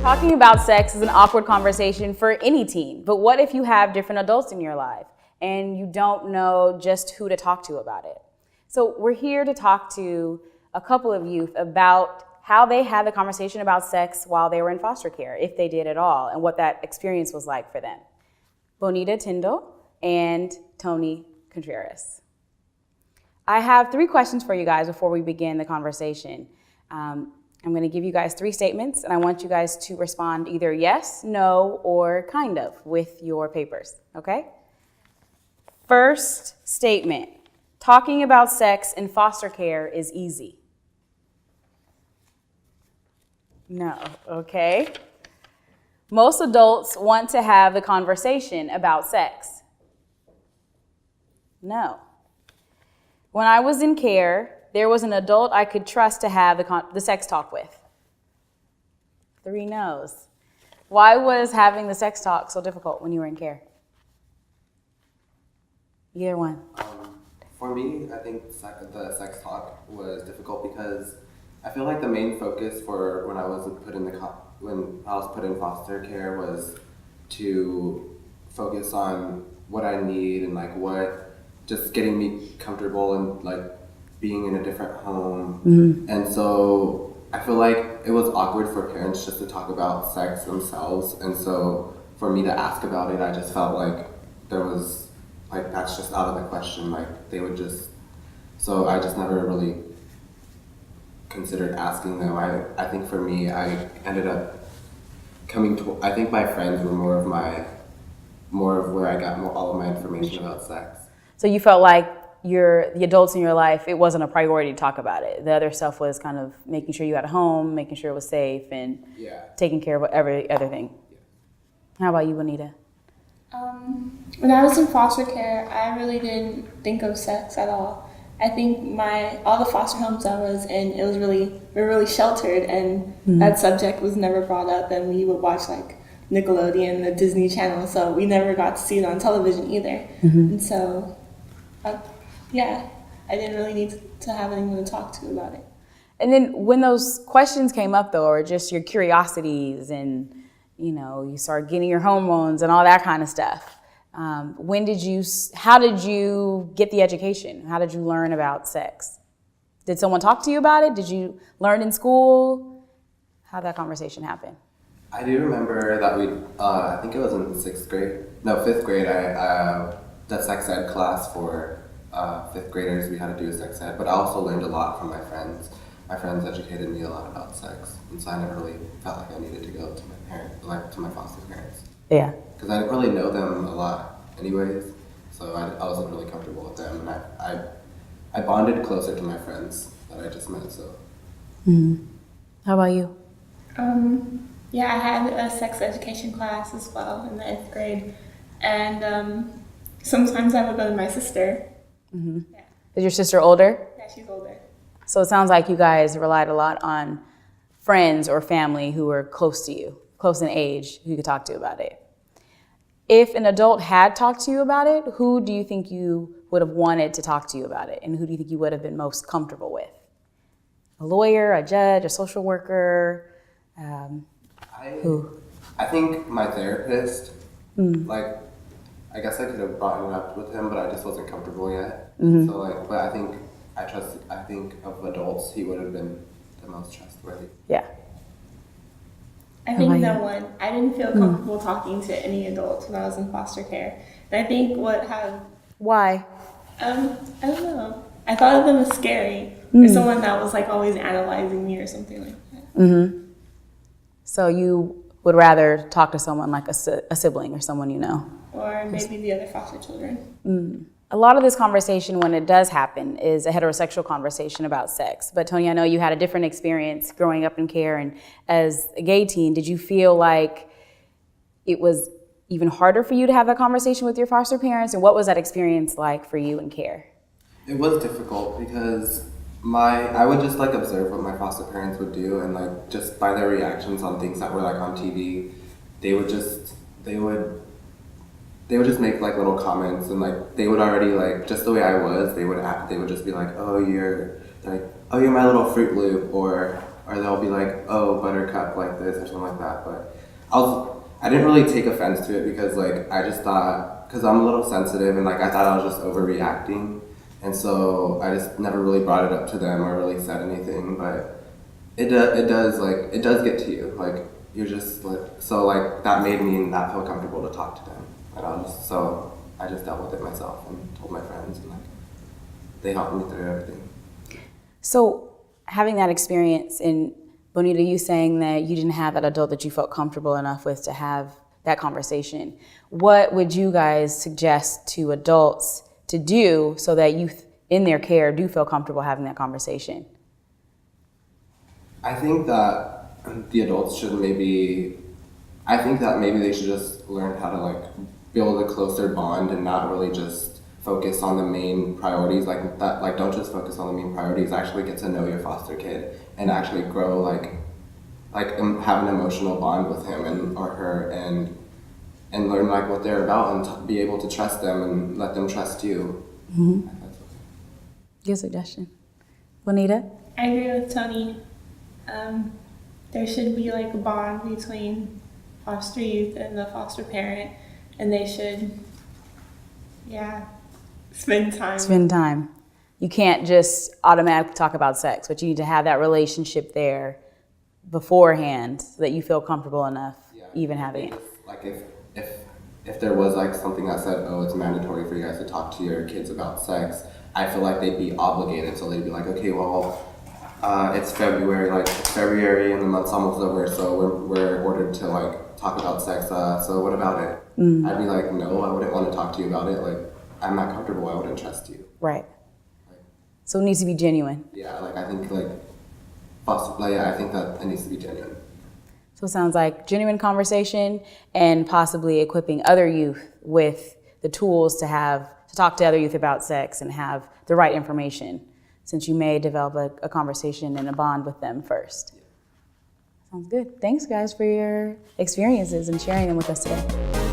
Talking about sex is an awkward conversation for any teen, but what if you have different adults in your life and you don't know just who to talk to about it? So we're here to talk to a couple of youth about how they had the conversation about sex while they were in foster care, if they did at all, and what that experience was like for them. Bonita Tyndall and Tony Contreras. I have 3 questions for you guys before we begin the conversation. I'm going to give you guys 3 statements, and I want you guys to respond either yes, no, or kind of with your papers, okay? First statement, talking about sex in foster care is easy. No, okay. Most adults want to have the conversation about sex. No. When I was in care, there was an adult I could trust to have the sex talk with. 3 no's. Why was having the sex talk so difficult when you were in care? Either one. For me, I think the sex talk was difficult because I feel like the main focus for when I was put in foster care was to focus on what I need and like what just getting me comfortable and like being in a different home. Mm-hmm. And so I feel like it was awkward for parents just to talk about sex themselves. And so for me to ask about it, I just felt like there was like, that's just out of the question. Like they would just, so I just never really considered asking them. I think for me, I ended up I think my friends were more of where I got all of my information about sex. So you felt like the adults in your life, it wasn't a priority to talk about it. The other stuff was kind of making sure you had a home, making sure it was safe, and taking care of every other thing. Yeah. How about you, Bonita? When I was in foster care, I really didn't think of sex at all. I think all the foster homes I was in, we were really sheltered, and that subject was never brought up. And we would watch like Nickelodeon, the Disney Channel, so we never got to see it on television either. Mm-hmm. And so, I didn't really need to have anyone to talk to about it. And then when those questions came up, though, or just your curiosities, and you started getting your hormones and all that kind of stuff. How did you get the education? How did you learn about sex? Did someone talk to you about it? Did you learn in school? How did that conversation happen? I do remember that I think it was in 5th grade, the sex ed class for 5th graders, we had to do a sex ed, but I also learned a lot from my friends. My friends educated me a lot about sex, and so I never really felt like I needed to go to my to my foster parents. Yeah. Because I didn't really know them a lot anyways, so I wasn't really comfortable with them, and I bonded closer to my friends that I just met, so. Mm-hmm. How about you? I had a sex education class as well in the 8th grade, and sometimes I would go to my sister. Mm-hmm. Yeah. Is your sister older? Yeah, she's older. So it sounds like you guys relied a lot on friends or family who were close to you, close in age, who you could talk to about it. If an adult had talked to you about it, who do you think you would have wanted to talk to you about it? And who do you think you would have been most comfortable with? A lawyer, a judge, a social worker? Who? I think my therapist, I guess I could have brought it up with him, but I just wasn't comfortable yet. Mm-hmm. So but I think of adults, he would have been the most trustworthy. Yeah. I think no one. I didn't feel comfortable talking to any adults when I was in foster care. And I think Why? I don't know. I thought of them as scary. Or someone that was like always analyzing me or something like that. Mm-hmm. So you would rather talk to someone like a sibling or someone you know? Or maybe the other foster children. A lot of this conversation, when it does happen, is a heterosexual conversation about sex. But Tony, I know you had a different experience growing up in care, and as a gay teen, did you feel like it was even harder for you to have that conversation with your foster parents? And what was that experience like for you in care? It was difficult because I would just like observe what my foster parents would do, and like just by their reactions on things that were like on TV, they would just make like little comments, and like they would already like just the way I was, they would just be like, oh you're my little Fruit Loop, or or they'll be like, oh, buttercup like this or something like that. But I didn't really take offense to it because like I just thought, because I'm a little sensitive and like I thought I was just overreacting, and so I just never really brought it up to them or really said anything. But it does get to you, like you're just like, so like that made me not feel comfortable to talk to them, and I just dealt with it myself and told my friends, and like they helped me through everything. So having that experience, and Bonita, you saying that you didn't have that adult that you felt comfortable enough with to have that conversation, what would you guys suggest to adults to do so that youth in their care do feel comfortable having that conversation? I think that the adults should maybe they should just learn how to like build a closer bond and not really just focus on the main priorities like that. Like don't just focus on the main priorities. Actually get to know your foster kid and actually grow like have an emotional bond with him and or her and learn like what they're about and be able to trust them and let them trust you. Mm-hmm. Good suggestion. Bonita? I agree with Tony. There should be like a bond between foster youth and the foster parent, and they should, spend time. Spend time. You can't just automatically talk about sex, but you need to have that relationship there beforehand so that you feel comfortable enough even having it. Like if there was like something that said, oh, it's mandatory for you guys to talk to your kids about sex, I feel like they'd be obligated. So they'd be like, okay, well, it's February and the month's almost over, so we're ordered to like talk about sex. So what about it? I'd be like, no, I wouldn't want to talk to you about it. Like, I'm not comfortable. I wouldn't trust you. Right. So it needs to be genuine. Yeah, like I think I think that it needs to be genuine. So it sounds like genuine conversation and possibly equipping other youth with the tools to talk to other youth about sex and have the right information, since you may develop a conversation and a bond with them first. Yeah. Sounds good. Thanks, guys, for your experiences and sharing them with us today.